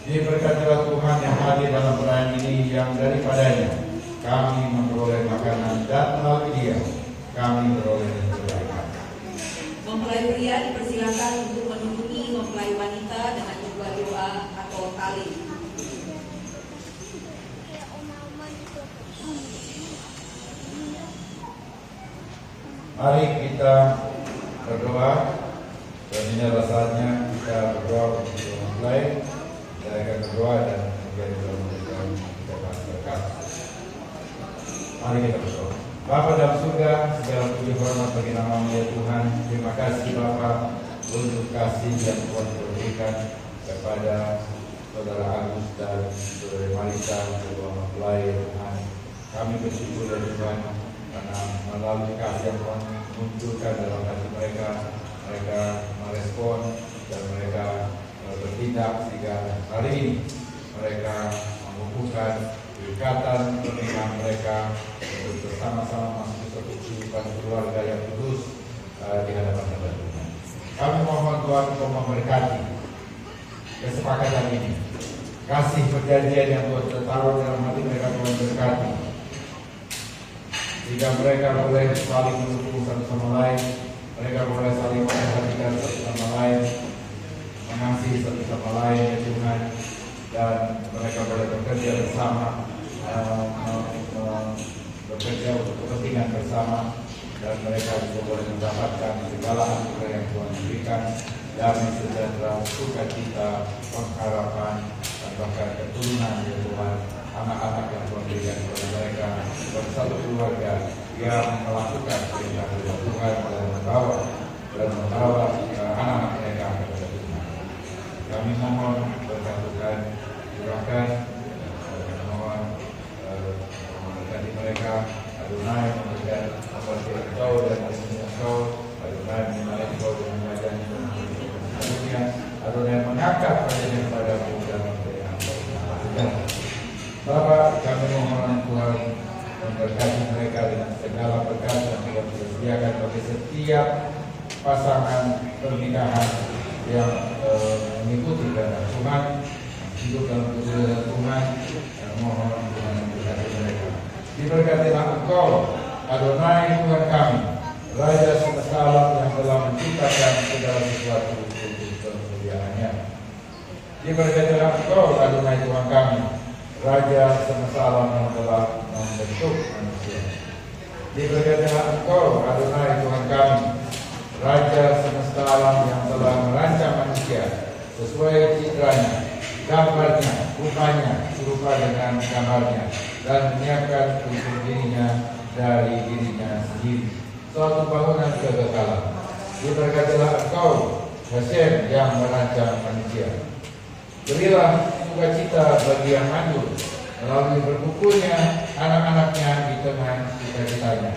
Diberkatilah Tuhan yang hadir dalam perayaan ini, yang daripadanya kami memperoleh makanan, dan melalui Dia kami beroleh kebaikan. Mempelai pria dipersilakan untuk menunjuki mempelai wanita dengan sebuah doa atau tali. Mari kita berdoa. Dan ini adalah saatnya kita berdoa untuk memulai. Saya akan berdoa dan kemudian kita memberikan berkat. Mari kita berdoa. Bapa dalam surga, segala puji hormat bagi nama-Mu ya Tuhan. Terima kasih Bapa untuk kasih yang Tuhan berikan kepada Saudara Agus dan Saudara Marisa, kedua mempelai Tuhan. Kami bersyukur ya Tuhan karena melalui kasih yang Tuhan munculkan dalam hati mereka, mereka merespon dan mereka bertindak sehingga hari ini mereka mengukuhkan ikatan pernikahan mereka untuk bersama-sama masuk ke satu kehidupan keluarga yang kudus di hadapan Tuhan. Kami mohon Tuhan untuk memberkati kesepakatan ini, kasih perjanjian yang Tuhan taruh dalam hati mereka, Tuhan berkati sehingga mereka boleh saling mendukung satu sama lain, mereka boleh saling memperhatikan satu sama lain, mengasihi satu sama lain ya Tuhan, dan mereka boleh bekerja bersama, bekerja untuk kepentingan bersama, dan mereka juga boleh mendapatkan segala anugerah yang Tuhan berikan, damai sejahtera, sukacita, pengharapan, dan bahkan keturunan ya Tuhan, anak-anak yang Tuhan berikan kepada mereka, bersatu keluarga yang melakukan perintah Tuhan dan membawa anak-anak mereka kepada Tuhan. Kami mohon berkat Tuhan, curahkan, mohon memberkati mereka. Adonai memberikan memberkati Engkau dan melindungi Engkau. Adonai menyembah Engkau dengan wajahnya dan dunia. Adonai mengangkat wajahnya kepadamu dan memberikan Engkau. Bapa, kami mohon Tuhan memberkati mereka dengan segala berkat yang Tuhan sediakan bagi setiap pasangan pernikahan yang mengikuti kehendak Tuhan, hidup dalam kesulitan Tuhan, dan mohon Tuhan memberkati mereka. Diberkatilah Engkau, Adonai Tuhan kami, Raja semesta alam yang telah menciptakan segala sesuatu untuk kemuliaan-Nya. Diberkatilah Engkau, Adonai Tuhan kami, Raja semesta alam yang telah membentuk manusia. Diberkatilah Engkau, Adonai Tuhan kami, Raja semesta alam yang telah merancang manusia sesuai citranya, gambarnya, rupanya, serupa dengan gambarnya, dan menyiapkan untuk dirinya dari dirinya sendiri suatu bangunan kekekalan. Diberkatilah Engkau, Hashem yang merancang manusia. Berilah sukacita bagi yang mandul melalui berkumpulnya anak-anaknya di tengah sukacitanya.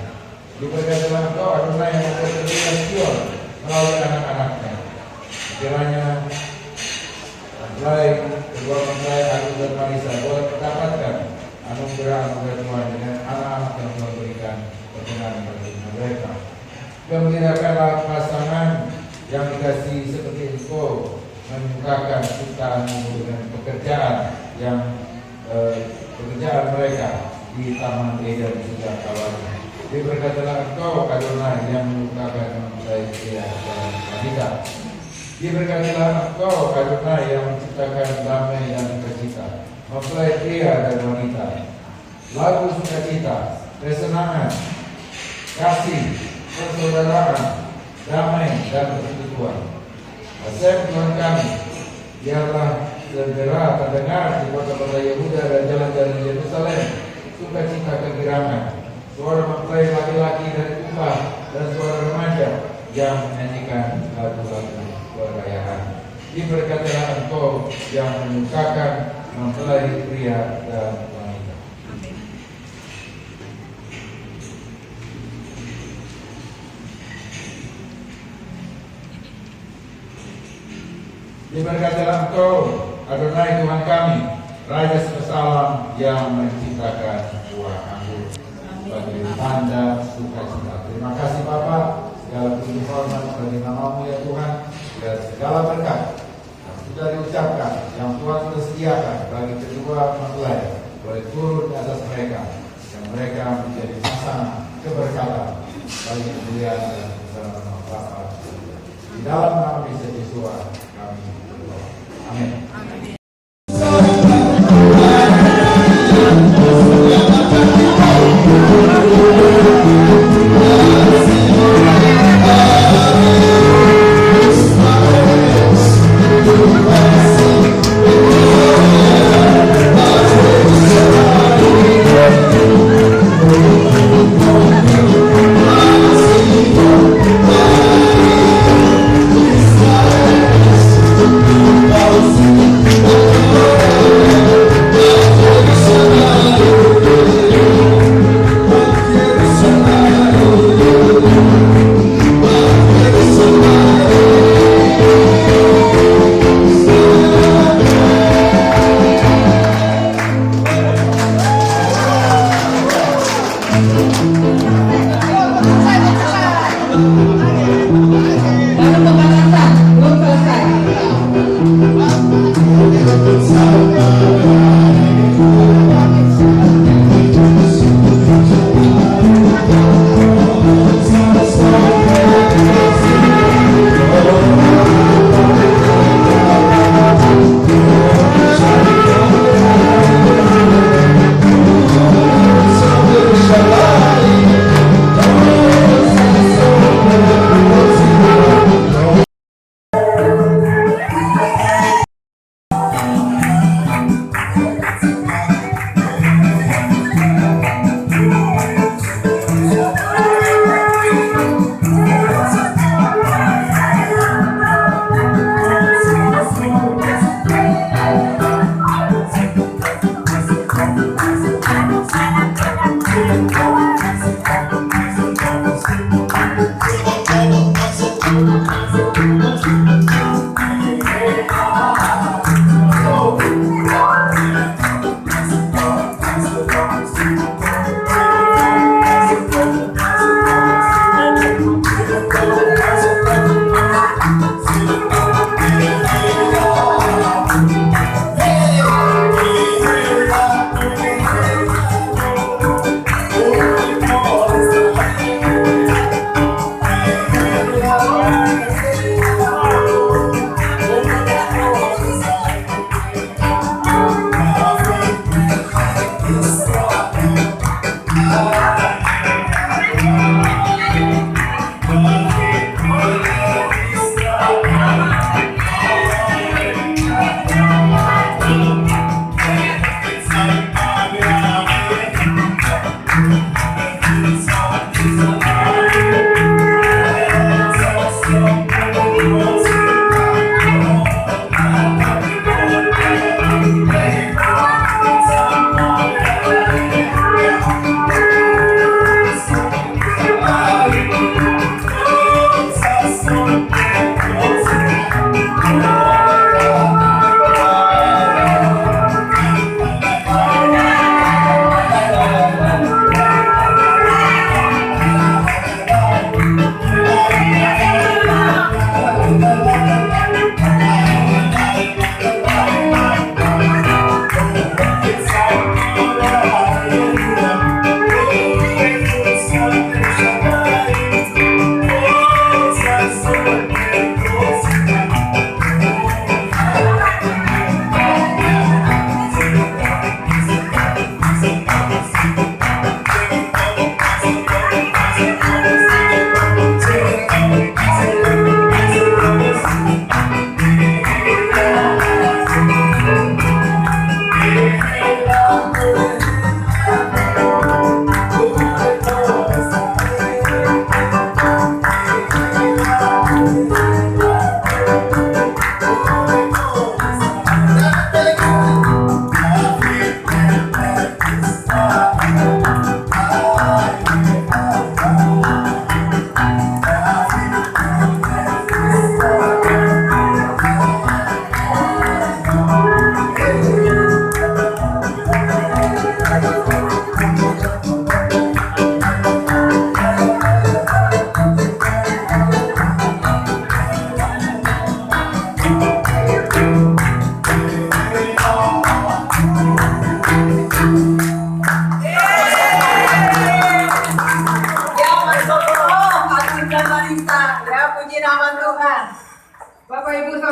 Diberkatilah Engkau, Adonai yang memperkecilkan Sion melalui anak-anaknya. Kiranya mempelai, kedua mempelai Agus dan Marisa boleh mendapatkan anugerah Tuhan dengan anak-anak yang Tuhan berikan perkenan bagi mereka. Gembirakanlah pasangan yang dikasihi seperti Engkau menyukakan ciptaanmu dengan pekerjaan mereka di Taman Eden sejak awalnya. Diberkatilah Engkau, Adonai yang menyukakan mempelai pria dan wanita. Diberkatilah Engkau, Adonai yang menciptakan damai dan sukacita, mempelai pria dan wanita. Lagu sukacita, kesenangan, kasih, persaudaraan, damai dan persekutuan. Hashem Tuhan kami, biarlah segera terdengar di kota-kota Yehuda dan jalan-jalan Yerusalem sukacita kegirangan, suara mempelai laki-laki dari Kufa dan suara remaja yang menyanyikan lagu-lagu perayaan. Diberkatilah Engkau yang menyukakan mempelai pria dan wanita. Diberkatilah Engkau, Adonai Tuhan kami, Raja semesta alam yang menciptakan buah anggur bagi tanda sukacita. Terima kasih Bapa, segala puji hormat bagi nama-Mu ya Tuhan, dan segala berkat yang sudah diucapkan, yang Tuhan sudah sediakan bagi kedua mempelai, boleh turun di atas mereka, dan mereka menjadi pasangan keberkatan bagi kemuliaan dan kebesaran Bapa. Di dalam nama Yesus kami berdoa. Amin. Amin. Baru pembatasan, belum selesai. Ya, puji nama Tuhan. Bapak Ibu Saudara.